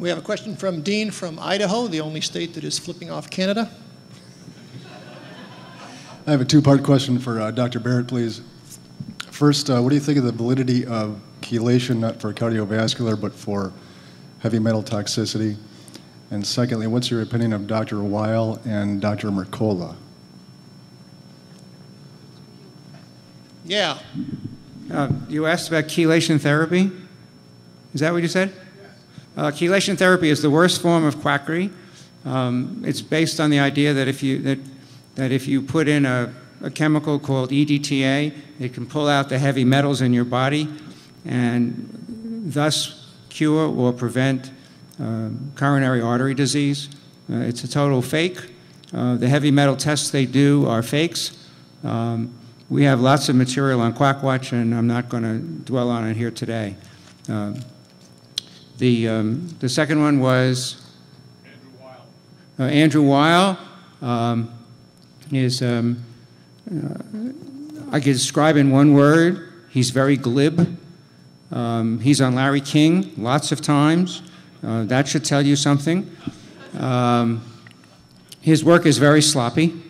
We have a question from Dean from Idaho, the only state that is flipping off Canada. I have a two-part question for Dr. Berret, please. First, what do you think of the validity of chelation, not for cardiovascular, but for heavy metal toxicity? And secondly, what's your opinion of Dr. Weil and Dr. Mercola? Yeah. You asked about chelation therapy? Is that what you said? Yes. Chelation therapy is the worst form of quackery. It's based on the idea that if you put in a chemical called EDTA, it can pull out the heavy metals in your body and thus cure or prevent coronary artery disease. It's a total fake. The heavy metal tests they do are fakes. We have lots of material on Quackwatch, and I'm not going to dwell on it here today. The second one was Andrew Weil. I could describe in one word, he's very glib. He's on Larry King lots of times. That should tell you something. His work is very sloppy.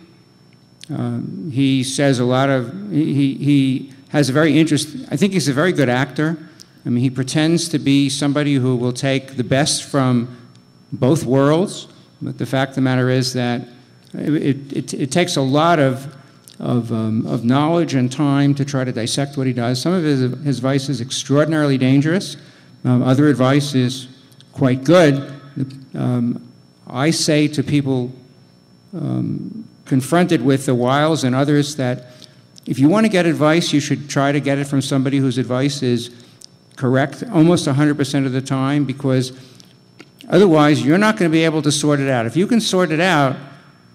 He says a lot of, he has a very I think he's a very good actor. I mean, he pretends to be somebody who will take the best from both worlds, but the fact of the matter is that it takes a lot of knowledge and time to try to dissect what he does. Some of his advice is extraordinarily dangerous. Other advice is quite good. I say to people confronted with the Wiles and others that if you want to get advice, you should try to get it from somebody whose advice is correct almost 100% of the time, because otherwise you're not going to be able to sort it out. If you can sort it out,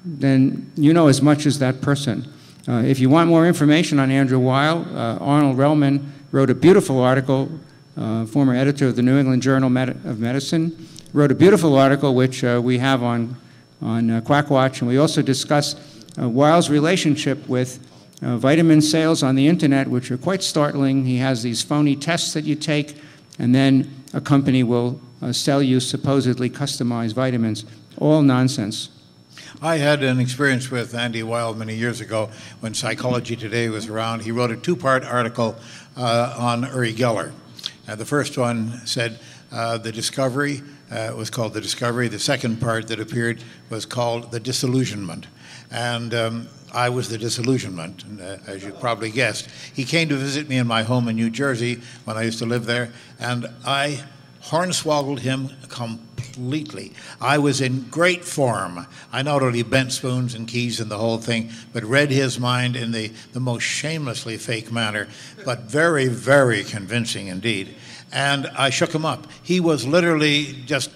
then you know as much as that person. If you want more information on Andrew Weil, Arnold Relman wrote a beautiful article, former editor of the New England Journal of Medicine, wrote a beautiful article which we have on Quackwatch, and we also discuss Weil's relationship with vitamin sales on the internet, which are quite startling. He has these phony tests that you take, and then a company will sell you supposedly customized vitamins. All nonsense. I had an experience with Andy Weil many years ago when Psychology Today was around. He wrote a two-part article on Uri Geller. The first one said the discovery was called The Discovery. The second part that appeared was called The Disillusionment. And I was the disillusionment, as you probably guessed. He came to visit me in my home in New Jersey when I used to live there, and I hornswoggled him completely. I was in great form. I not only bent spoons and keys and the whole thing, but read his mind in the most shamelessly fake manner, but very, very convincing indeed. And I shook him up. He was literally just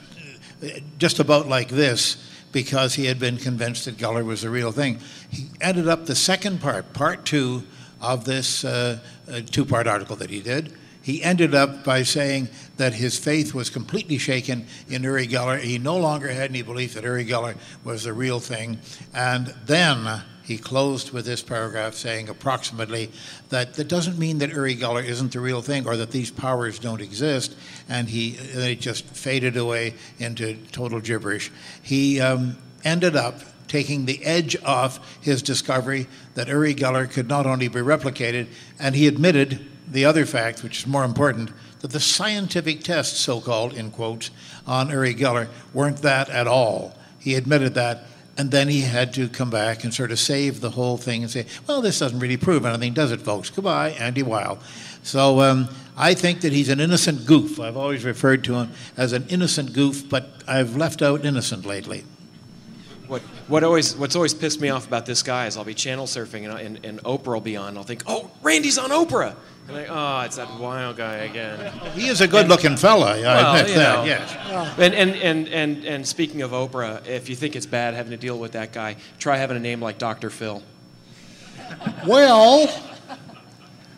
about like this, because he had been convinced that Geller was the real thing. He ended up the second part two of this two-part article that he did. He ended up by saying that his faith was completely shaken in Uri Geller. He no longer had any belief that Uri Geller was the real thing. And then he closed with this paragraph saying approximately that doesn't mean that Uri Geller isn't the real thing or that these powers don't exist. And it just faded away into total gibberish. He ended up taking the edge off his discovery that Uri Geller could not only be replicated, and he admitted the other fact, which is more important, that the scientific tests, so-called, in quotes, on Uri Geller weren't that at all. He admitted that, and then he had to come back and sort of save the whole thing and say, well, this doesn't really prove anything, does it, folks? Goodbye, Andy Weil. So I think that he's an innocent goof. I've always referred to him as an innocent goof, but I've left out innocent lately. What's always pissed me off about this guy is I'll be channel surfing and Oprah will be on. And I'll think, oh, Randy's on Oprah. And it's that Weil guy again. He is a good-looking fella. I admit that. Yes. And speaking of Oprah, if you think it's bad having to deal with that guy, try having a name like Dr. Phil. Well,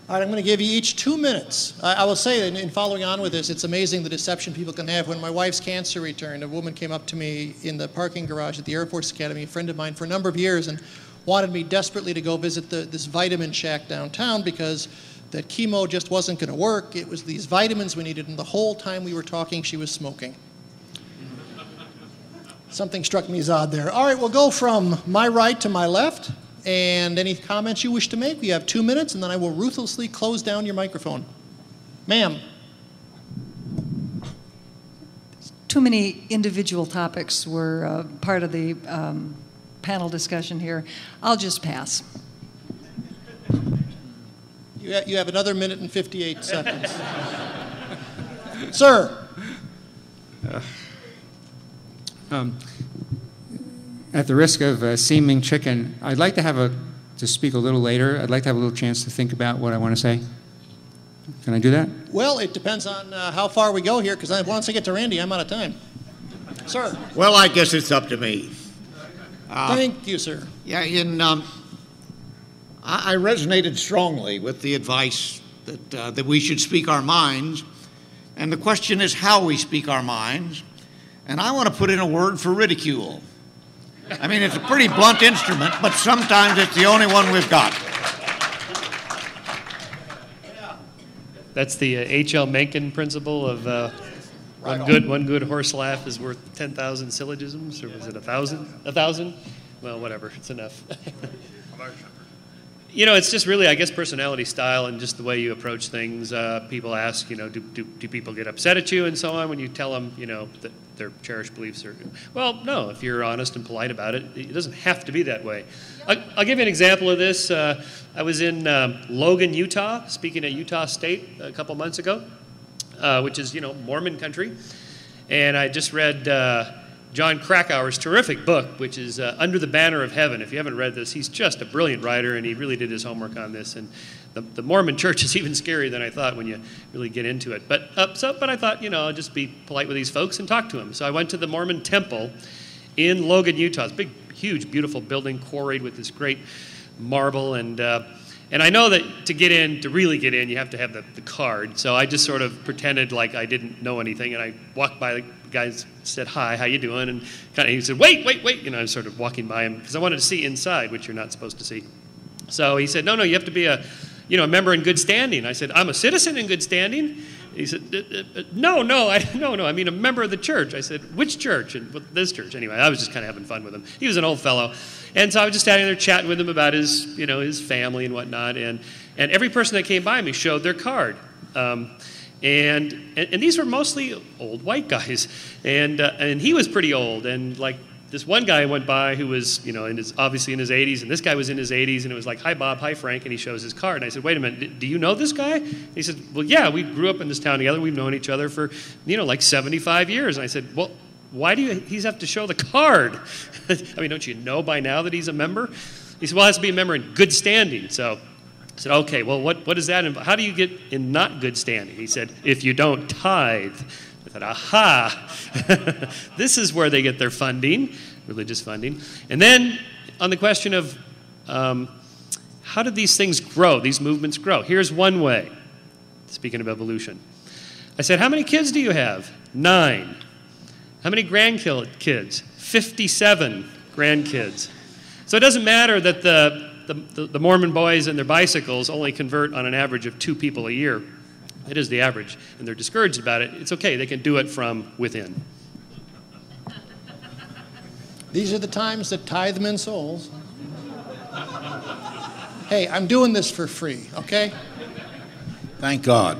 all right, I'm going to give you each 2 minutes. I will say that in following on with this, it's amazing the deception people can have. When my wife's cancer returned, a woman came up to me in the parking garage at the Air Force Academy, a friend of mine for a number of years, and wanted me desperately to go visit this vitamin shack downtown because that chemo just wasn't going to work. It was these vitamins we needed, and the whole time we were talking, she was smoking. Something struck me as odd there. All right, we'll go from my right to my left. And any comments you wish to make, we have 2 minutes, and then I will ruthlessly close down your microphone. Ma'am. Too many individual topics were part of the panel discussion here. I'll just pass. You have another minute and 58 seconds. Sir. At the risk of seeming chicken, I'd like to speak a little later. I'd like to have a little chance to think about what I want to say. Can I do that? Well, it depends on how far we go here, because once I get to Randy, I'm out of time. Sir. Well, I guess it's up to me. Thank you, sir. Yeah, I resonated strongly with the advice that we should speak our minds, and the question is how we speak our minds, and I want to put in a word for ridicule. I mean, it's a pretty blunt instrument, but sometimes it's the only one we've got. That's the H.L. Mencken principle of one good horse laugh is worth 10,000 syllogisms, or was it 1,000? 1,000? Well, whatever, it's enough. You know, it's just really, I guess, personality style and just the way you approach things. People ask, you know, do people get upset at you and so on when you tell them, you know, that their cherished beliefs are, well, no, if you're honest and polite about it, it doesn't have to be that way. I'll give you an example of this. I was in Logan, Utah, speaking at Utah State a couple months ago, which is, you know, Mormon country. And I just read John Krakauer's terrific book, which is Under the Banner of Heaven. If you haven't read this, he's just a brilliant writer, and he really did his homework on this. And the Mormon church is even scarier than I thought when you really get into it. But I thought, you know, I'll just be polite with these folks and talk to them. So I went to the Mormon temple in Logan, Utah. It's a big, huge, beautiful building, quarried with this great marble. And I know that to really get in, you have to have the card. So I just sort of pretended like I didn't know anything, and I walked by the guys, said, "Hi, how you doing?" And he said, wait. You know, I was sort of walking by him because I wanted to see inside, which you're not supposed to see. So he said, no, you have to be a member in good standing. I said, I'm a citizen in good standing. He said, no, I mean a member of the church. I said, which church? And this church. Anyway, I was just kind of having fun with him. He was an old fellow. And so I was just standing there chatting with him about his family and whatnot. And every person that came by me showed their card. And these were mostly old white guys. And he was pretty old. And like this one guy went by who was, obviously in his 80s, and this guy was in his 80s, and it was like, hi, Bob, hi, Frank, and he shows his card. And I said, wait a minute, do you know this guy? And he said, well, yeah, we grew up in this town together. We've known each other for, like 75 years. And I said, well, why do he have to show the card? I mean, don't you know by now that he's a member? He said, well, he has to be a member in good standing. So I said, okay, well, what is that? How do you get in not good standing? He said, if you don't tithe. I thought, aha, this is where they get their funding, religious funding. And then on the question of how did these things grow, these movements grow? Here's one way, speaking of evolution. I said, how many kids do you have? 9. How many grandkids? 57 grandkids. So it doesn't matter that the Mormon boys and their bicycles only convert on an average of 2 people a year. It is the average, and they're discouraged about it. It's okay. They can do it from within. These are the times that tithe men souls. Hey, I'm doing this for free, okay? Thank God.